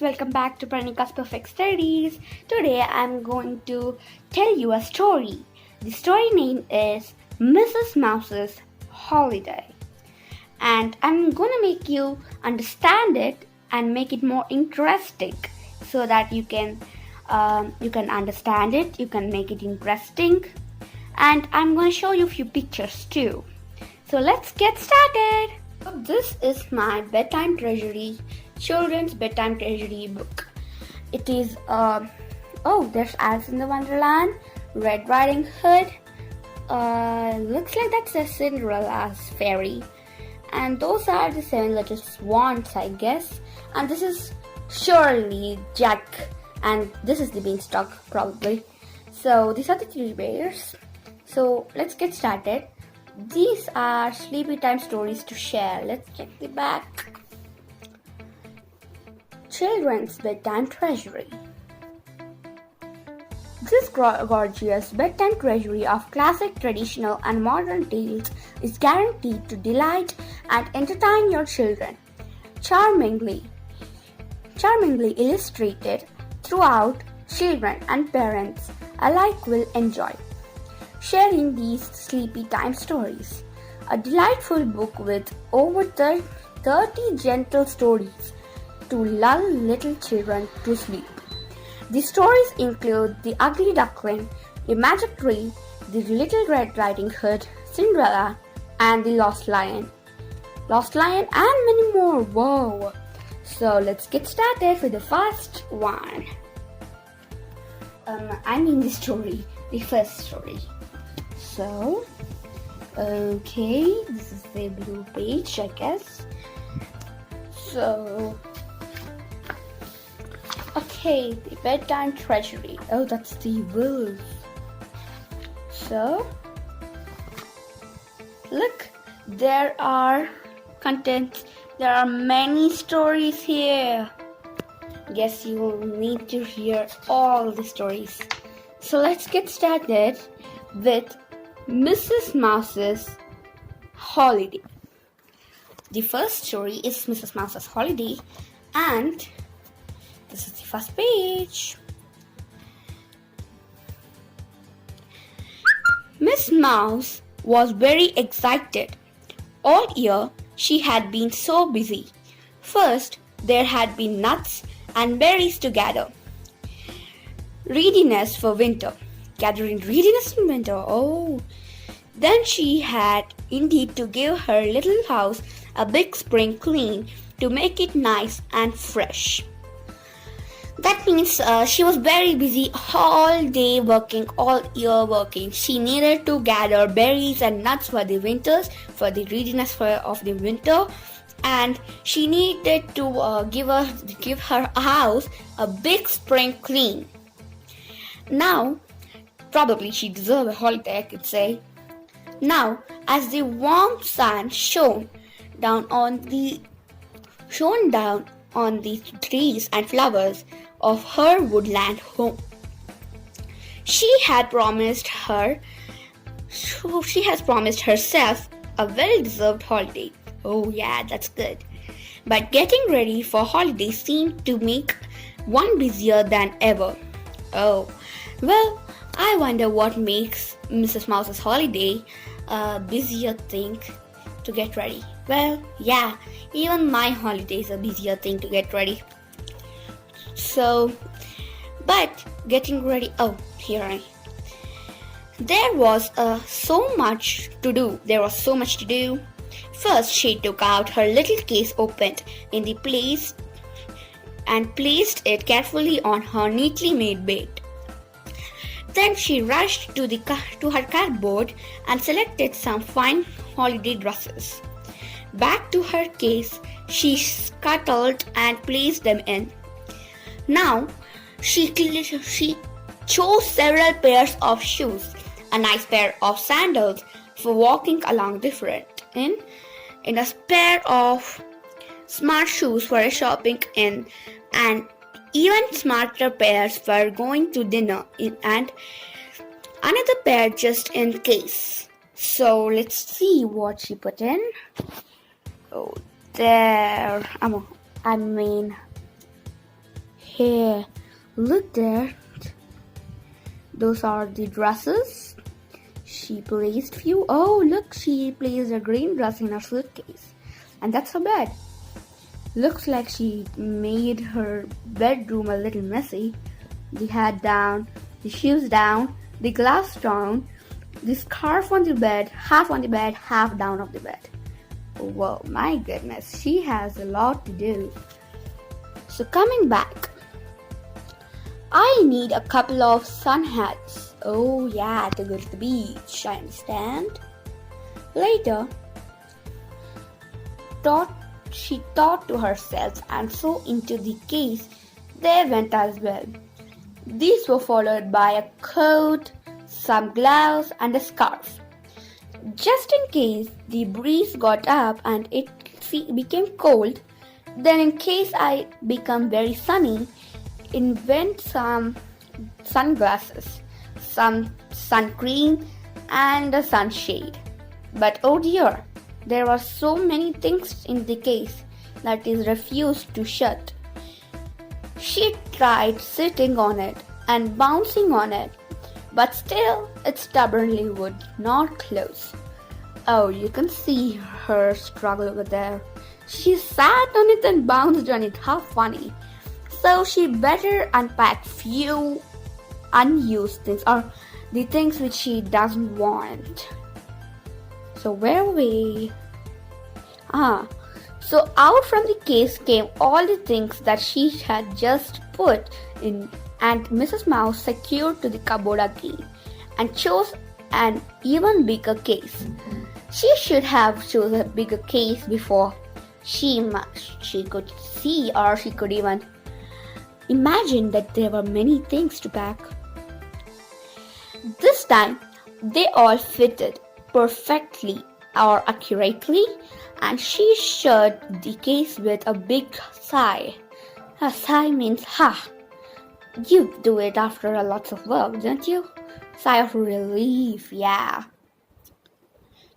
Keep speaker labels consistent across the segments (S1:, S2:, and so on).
S1: welcome back to Pranika's Perfect Studies. Today I'm going to tell you a story. The story name is Mrs. Mouse's Holiday, and I'm going to make you understand it and make it more interesting so that you can understand it, you can make it interesting, and I'm going to show you a few pictures too. So let's get started. This is my bedtime treasury, children's bedtime treasury book. It is there's Alice in the Wonderland, Red Riding Hood. Looks like that's a Cinderella's fairy, and those are the 7 little swans, I guess. And this is surely Jack, and this is the beanstalk probably. So these are the 3 bears. So let's get started. These are sleepy time stories to share. Let's check the back. Children's Bedtime Treasury. This gorgeous bedtime treasury of classic, traditional, and modern tales is guaranteed to delight and entertain your children. Charmingly illustrated throughout, children and parents alike will enjoy sharing these sleepy time stories. A delightful book with over 30 gentle stories to lull little children to sleep. The stories include The Ugly Duckling, The Magic Tree, The Little Red Riding Hood, Cinderella, and The Lost Lion. And many more. Whoa! So let's get started with the first one. The first story. So, okay, this is the blue page, I guess. So, okay, the bedtime treasury. Oh, that's the wolf. So, look, there are contents. There are many stories here. Guess you will need to hear all the stories. So let's get started with Mrs. Mouse's Holiday. The first story is Mrs. Mouse's Holiday, and this is the first page. Miss Mouse was very excited. All year she had been so busy. First, there had been nuts and berries to gather. Readiness for winter. Gathering readiness in winter. Oh. Then she had indeed to give her little house a big spring clean to make it nice and fresh. That means she was very busy all day working, all year working. She needed to gather berries and nuts for the winters, for the readiness of the winter, and she needed to give her house a big spring clean. Now, probably she deserved a holiday, I could say. Now, as the warm sun shone down on the trees and flowers of her woodland home, she has promised herself a well-deserved holiday. Oh yeah, that's good. But getting ready for holiday seemed to make one busier than ever. Oh, well, I wonder what makes Mrs. Mouse's Holiday a busier thing to get ready. Well, yeah, even my holiday is a busier thing to get ready. So, but getting ready, there was so much to do. First, she took out her little case, opened in the place, and placed it carefully on her neatly made bed. Then she rushed to her cupboard and selected some fine holiday dresses. Back to her case, she scuttled and placed them in. Now, she chose several pairs of shoes, a nice pair of sandals for walking along in a pair of smart shoes for shopping in, and even smarter pairs for going to dinner in, and another pair just in case. So let's see what she put in. Oh, there. Here, look there. Those are the dresses. She placed few. Oh, look, she placed a green dress in her suitcase. And that's her bed. Looks like she made her bedroom a little messy. The hat down, the shoes down, the gloves down, the scarf on the bed, half on the bed, half down of the bed. Whoa, my goodness, she has a lot to do. So coming back, I need a couple of sun hats. Oh yeah, to go to the beach, I understand. Later, she thought to herself, and so into the case they went as well. These were followed by a coat, some gloves and a scarf. Just in case the breeze got up and it became cold, then in case I become very sunny, invent some sunglasses, some sun cream and a sunshade. But oh dear, there were so many things in the case that it refused to shut. She tried sitting on it and bouncing on it, but still it stubbornly would not close. Oh, you can see her struggle over there. She sat on it and bounced on it. How funny. So she better unpack few unused things or the things which she doesn't want. So where are we? So out from the case came all the things that she had just put in, and Mrs. Mouse secured to the cupboard again and chose an even bigger case. She should have chosen a bigger case before she could see, or she could even imagine that there were many things to pack. This time they all fitted perfectly or accurately, and she shut the case with a big sigh. A sigh means ha. You do it after a lot of work, don't you? Sigh of relief, yeah.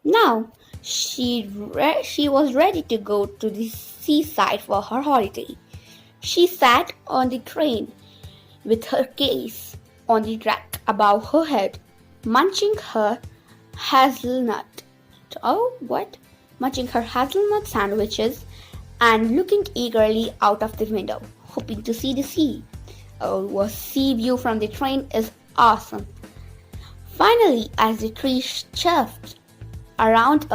S1: Now she was ready to go to the seaside for her holiday. She sat on the train with her case on the rack above her head, munching her hazelnut. Munching her hazelnut sandwiches and looking eagerly out of the window, hoping to see the sea. Oh, a sea view from the train is awesome. Finally, as the train chuffed around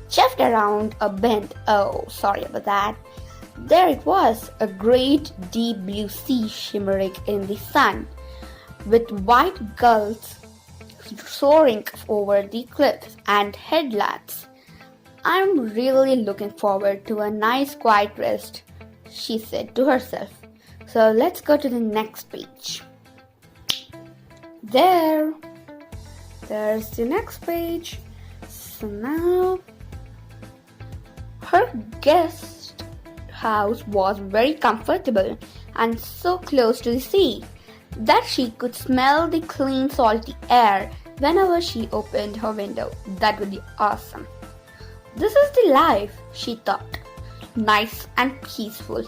S1: chuffed around a bend. Oh, sorry about that. There it was, a great deep blue sea shimmering in the sun, with white gulls soaring over the cliffs and headlands. I'm really looking forward to a nice quiet rest, she said to herself. So let's go to the next page. There's the next page. So now, her guest house was very comfortable and so close to the sea that she could smell the clean salty air whenever she opened her window. That would be awesome. This is the life, she thought, nice and peaceful.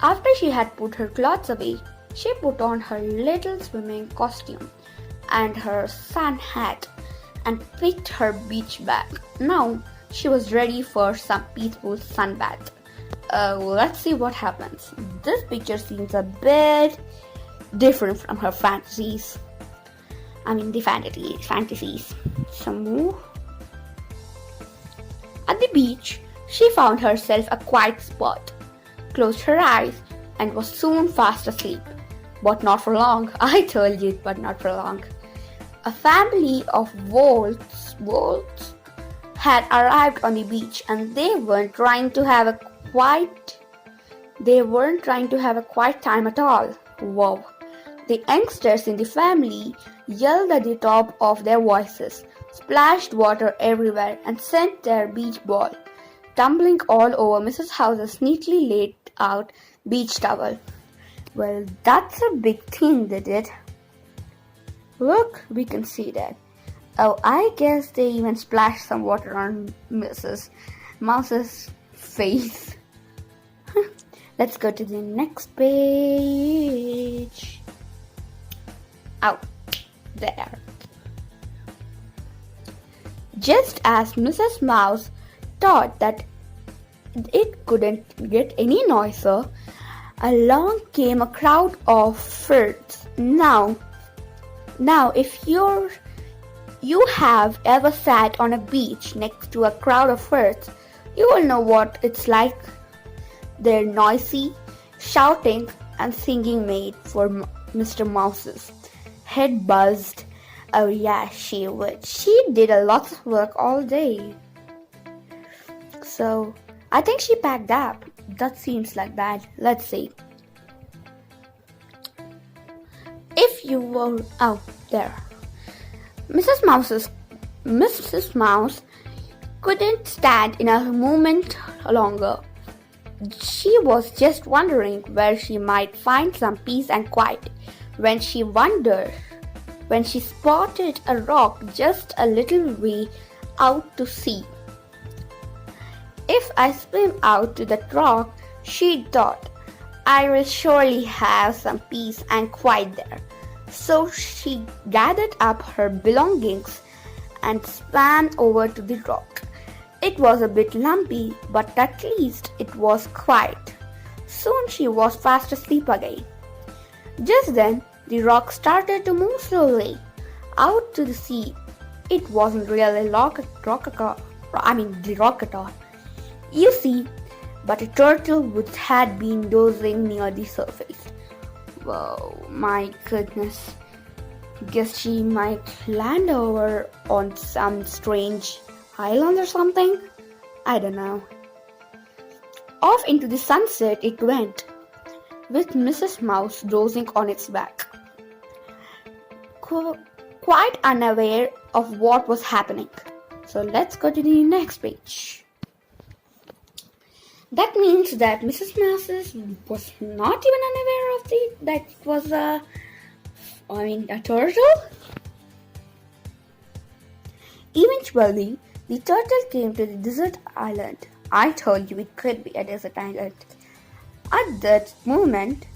S1: After she had put her clothes away, she put on her little swimming costume and her sun hat and picked her beach bag. Now she was ready for some peaceful sunbath. Let's see what happens. This picture seems a bit different from her fantasies. Fantasies. So, at the beach, she found herself a quiet spot, closed her eyes, and was soon fast asleep. But not for long. I told you, but not for long. A family of wolves had arrived on the beach, and they weren't trying to have a quiet time at all. Wow. The youngsters in the family yelled at the top of their voices, splashed water everywhere, and sent their beach ball tumbling all over Mrs. House's neatly laid out beach towel. Well, that's a big thing they did. Look, we can see that. Oh, I guess they even splashed some water on Mrs. Mouse's face. Let's go to the next page. Oh, there. Just as Mrs. Mouse thought that it couldn't get any noisier, along came a crowd of birds. Now, if you have ever sat on a beach next to a crowd of birds, you will know what it's like. They're noisy, shouting and singing made for Mr. Mouse's head buzzed. Oh yeah, she would. She did a lot of work all day. So, I think she packed up. That seems like that. Let's see. If you were out there, Mrs. Mouse couldn't stand in a moment longer. She was just wondering where she might find some peace and quiet when she spotted a rock just a little way out to sea. If I swim out to that rock, she thought, I will surely have some peace and quiet there. So she gathered up her belongings and swam over to the rock. It was a bit lumpy, but at least it was quiet. Soon she was fast asleep again. Just then, the rock started to move slowly out to the sea. It wasn't really the rock at all. You see, but a turtle which had been dozing near the surface. Whoa, my goodness. Guess she might land over on some strange island or something? I don't know. Off into the sunset it went, with Mrs. Mouse dozing on its back, quite unaware of what was happening. So let's go to the next page. That means that Mrs. Mouse was not even unaware of that it was a turtle. Eventually, the turtle came to the desert island. I told you it could be a desert island. At that moment,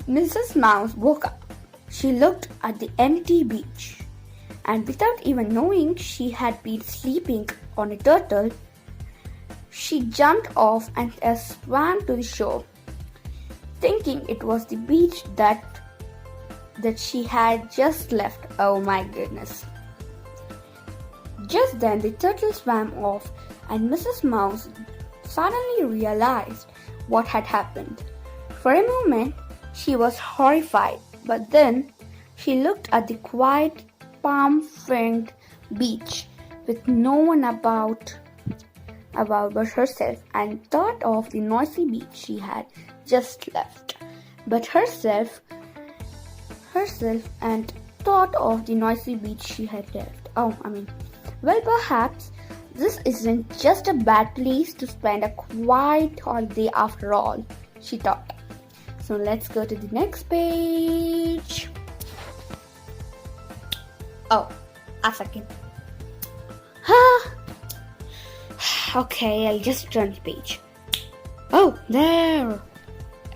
S1: Mrs. Mouse woke up. She looked at the empty beach, and without even knowing she had been sleeping on a turtle, she jumped off and swam to the shore, thinking it was the beach that she had just left. Oh my goodness. Just then the turtle swam off and Mrs. Mouse suddenly realized what had happened. For a moment, she was horrified, but then she looked at the quiet, palm-fringed beach with no one about but herself and thought of the noisy beach she had just left. But herself and thought of the noisy beach she had left. Well, perhaps this isn't just a bad place to spend a quiet holiday after all, she thought. So let's go to the next page. Oh, a second. Okay, I'll just turn the page. Oh, there.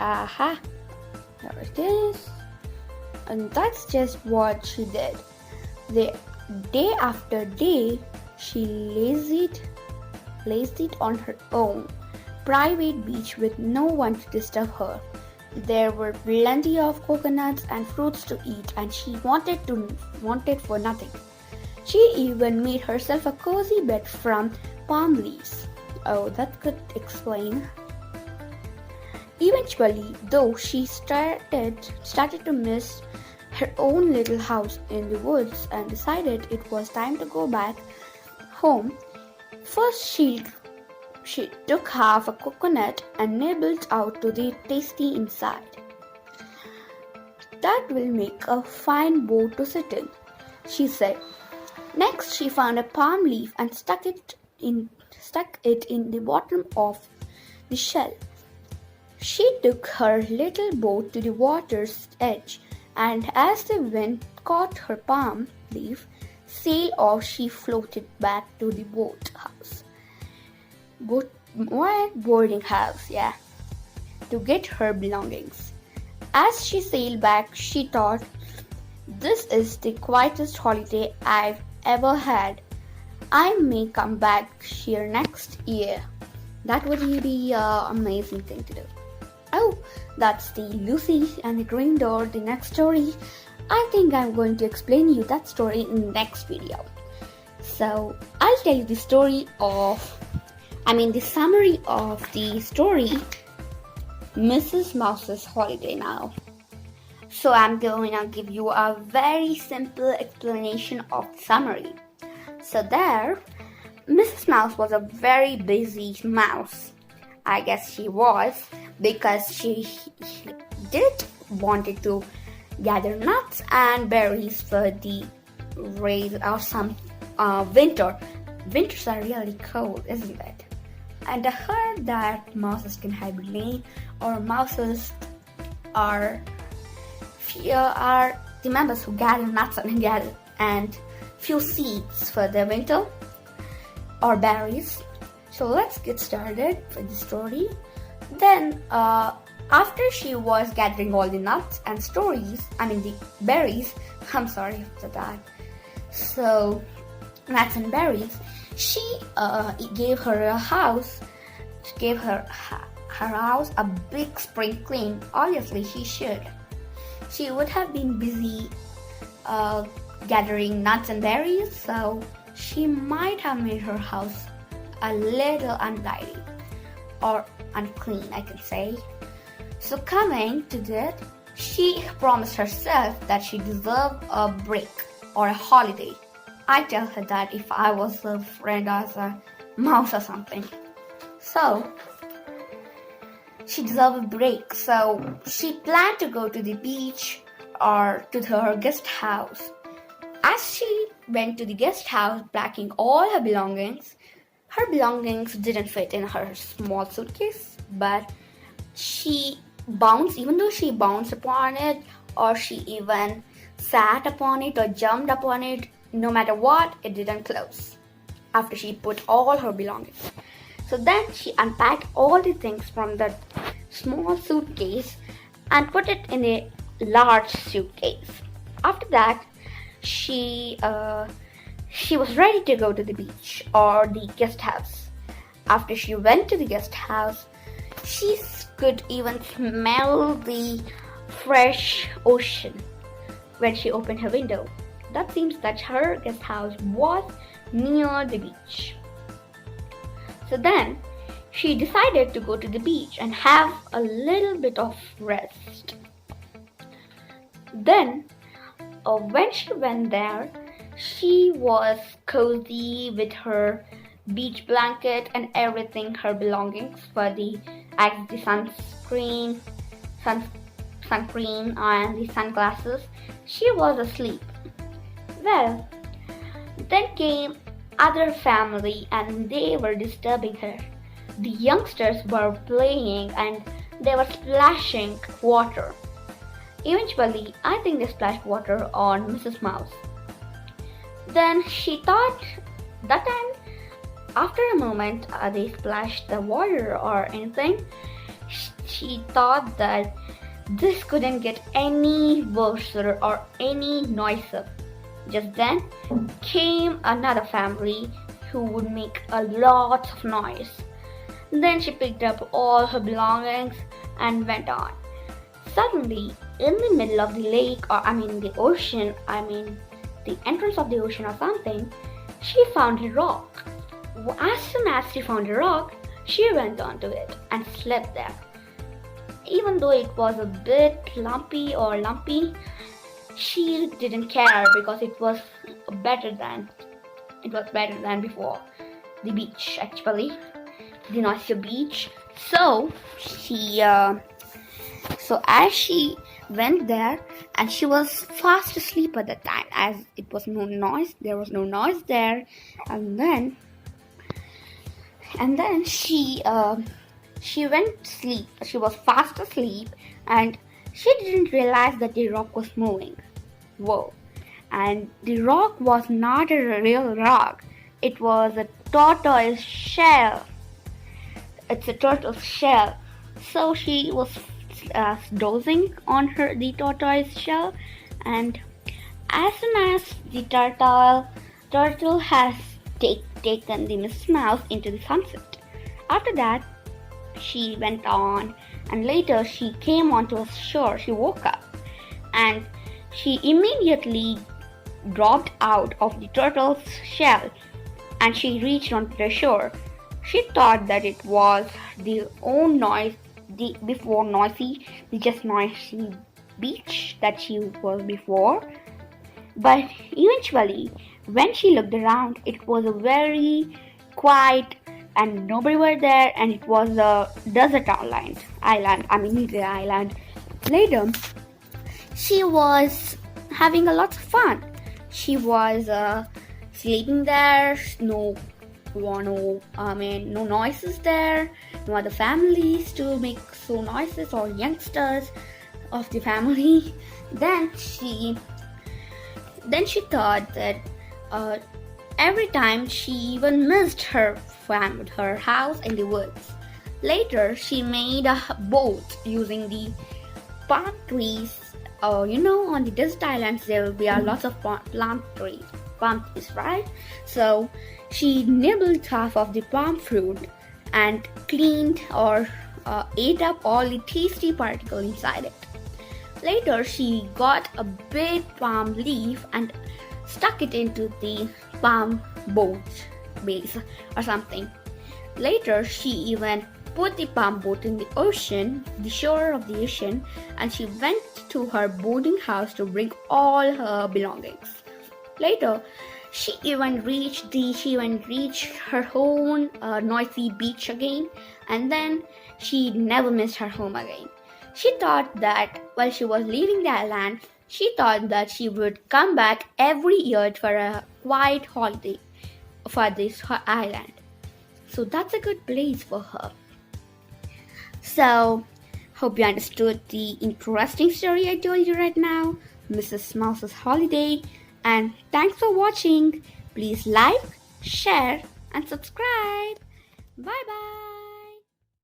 S1: Aha. There it is. And that's just what she did. Day after day, she lazed on her own private beach with no one to disturb her. There were plenty of coconuts and fruits to eat, and she wanted for nothing. She even made herself a cozy bed from palm leaves. Oh, that could explain. Eventually, though, she started to miss her own little house in the woods and decided it was time to go back home. First, she took half a coconut and nibbled out to the tasty inside. That will make a fine boat to sit in, she said. Next, she found a palm leaf and stuck it in the bottom of the shell. She took her little boat to the water's edge, and as the wind caught her palm leaf, sail or she floated back to the boarding house, to get her belongings. As she sailed back, she thought, "This is the quietest holiday I've ever had. I may come back here next year." That would be an amazing thing to do. Oh, that's the Lucy and the Green Door, the next story. I think I'm going to explain you that story in the next video. So I'll tell you the summary of the story, Mrs. Mouse's Holiday now. So I'm going to give you a very simple explanation of the summary. So there, Mrs. Mouse was a very busy mouse. I guess she was, because she did wanted to gather nuts and berries for the raise or some winter. Winters are really cold, isn't it? And I heard that mouses can hibernate, or mouses are the members who gather nuts and few seeds for the winter or berries. So let's get started with the story. Then after she was gathering all the nuts and the berries, I'm sorry for that. So nuts and berries, she gave her house a big spring clean. Obviously she should. She would have been busy gathering nuts and berries, so she might have made her house a little untidy or unclean, I can say. So coming to that, she promised herself that she deserved a break or a holiday. I tell her that if I was a friend as a mouse or something. So she deserved a break. So she planned to go to the beach or to her guest house. As she went to the guest house packing all her belongings didn't fit in her small suitcase, but even though she bounced upon it, or she even sat upon it or jumped upon it, no matter what, it didn't close after she put all her belongings. So then she unpacked all the things from the small suitcase and put it in a large suitcase. After that, she was ready to go to the beach or the guest house. After she went to the guest house, she could even smell the fresh ocean when she opened her window. That seems that her guest house was near the beach. So then she decided to go to the beach and have a little bit of rest. Then when she went there, she was cozy with her beach blanket and everything, her belongings for the sunscreen and the sunglasses. She was asleep. Well, then came other family and they were disturbing her. The youngsters were playing and they were splashing water. Eventually, I think they splashed water on Mrs. Mouse. Then she thought that time, after a moment, they splashed the water or anything. She thought that this couldn't get any worse or any noisier. Just then came another family who would make a lot of noise. Then she picked up all her belongings and went on. Suddenly, in the middle of the lake, the ocean, the entrance of the ocean or something, she found a rock. As soon as she found a rock, she went onto it and slept there. Even though it was a bit lumpy, she didn't care because it was better than before. The beach, actually, the noisier beach. So as she went there, and she was fast asleep at that time, as it was no noise. There was no noise there, and then she went to sleep. She was fast asleep, and she didn't realize that the rock was moving. Whoa! and the rock was not a real rock. It was a tortoise shell. It's a turtle shell. So she was dozing on the tortoise shell, and as soon as the turtle has taken the Miss Mouse into the sunset. After that, she went on, and later she came onto a shore. She woke up, and she immediately dropped out of the turtle's shell, and she reached onto the shore. She thought that it was the own noise, the just noisy beach that she was before. But eventually, when she looked around, it was a very quiet and nobody were there, and it was a desert island. The island. Later, she was having a lot of fun. She was sleeping there. No noises there. No other families to make so noises, or youngsters of the family. Then she thought that every time she even missed her house in the woods. Later, she made a boat using the palm trees. On the desert islands there will be a lot of palm trees, right? So she nibbled half of the palm fruit and cleaned or ate up all the tasty particles inside it. Later, she got a big palm leaf and stuck it into the palm boat base or something. Later, she even put the palm boat in the shore of the ocean, and she went to her boarding house to bring all her belongings. Later, she even reached her own noisy beach again, and then she never missed her home again. She thought that while she was leaving the island, she thought that she would come back every year for a quiet holiday for this island. So that's a good place for her. So, hope you understood the interesting story I told you right now, Mrs. Mouse's Holiday, and thanks for watching. Please like, share, and subscribe. Bye bye.